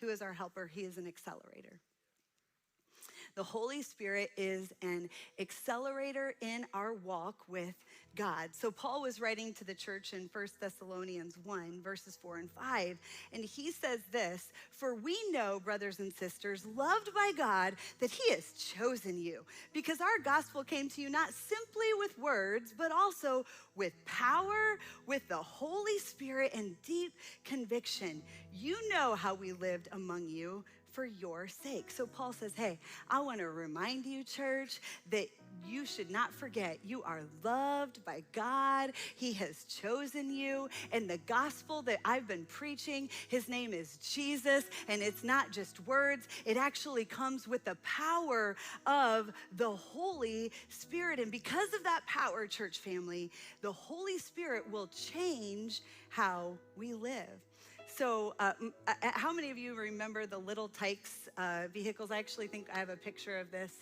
who is our helper. He is an accelerator. The Holy Spirit is an accelerator in our walk with God. So Paul was writing to the church in 1 Thessalonians 1, verses 4 and 5, and he says this, "For we know, brothers and sisters, loved by God, that he has chosen you, because our gospel came to you not simply with words, but also with power, with the Holy Spirit and deep conviction. You know how we lived among you for your sake." So Paul says, hey, I want to remind you, church, that you should not forget you are loved by God. He has chosen you. And the gospel that I've been preaching, his name is Jesus. And it's not just words. It actually comes with the power of the Holy Spirit. And because of that power, church family, the Holy Spirit will change how we live. So how many of you remember the Little Tykes vehicles? I actually think I have a picture of this.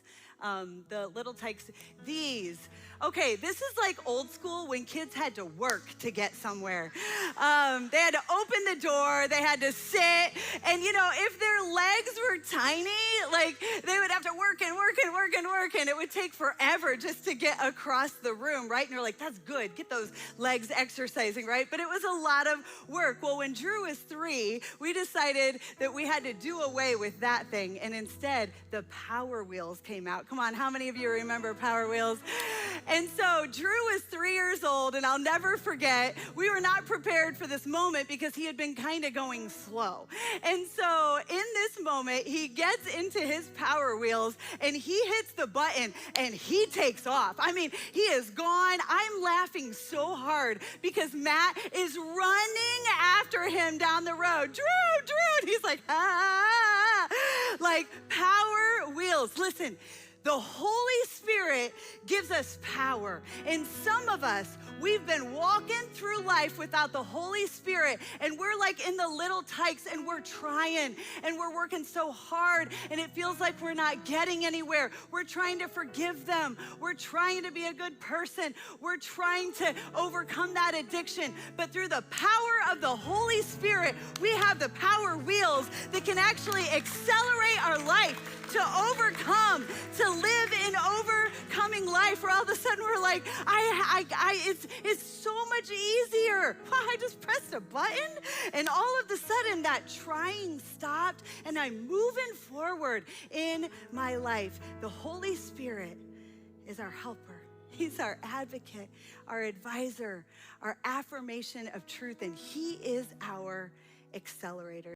The Little Tykes, these. Okay, this is like old school when kids had to work to get somewhere. They had to open the door, they had to sit, and if their legs were tiny, like they would have to work and work and work and work, and it would take forever just to get across the room, right? And you're like, that's good, get those legs exercising, right? But it was a lot of work. Well, when Drew was 3, we decided that we had to do away with that thing, and instead the Power Wheels came out. Come on, how many of you remember Power Wheels? And so Drew was 3 years old, and I'll never forget, we were not prepared for this moment because he had been kind of going slow. And so in this moment, he gets into his Power Wheels and he hits the button and he takes off. I mean, he is gone. I'm laughing so hard because Matt is running after him down the road. Drew, and he's like, like Power Wheels. Listen, the Holy Spirit gives us power. And some of us, we've been walking through life without the Holy Spirit, and we're like in the Little Tykes, and we're trying, and we're working so hard, and it feels like we're not getting anywhere. We're trying to forgive them. We're trying to be a good person. We're trying to overcome that addiction. But through the power of the Holy Spirit, we have the Power Wheels that can actually accelerate our life to overcome, to live in overcoming life, where all of a sudden we're like, it's so much easier. I just pressed a button, and all of a sudden that trying stopped, and I'm moving forward in my life. The Holy Spirit is our helper. He's our advocate, our advisor, our affirmation of truth, and he is our accelerator.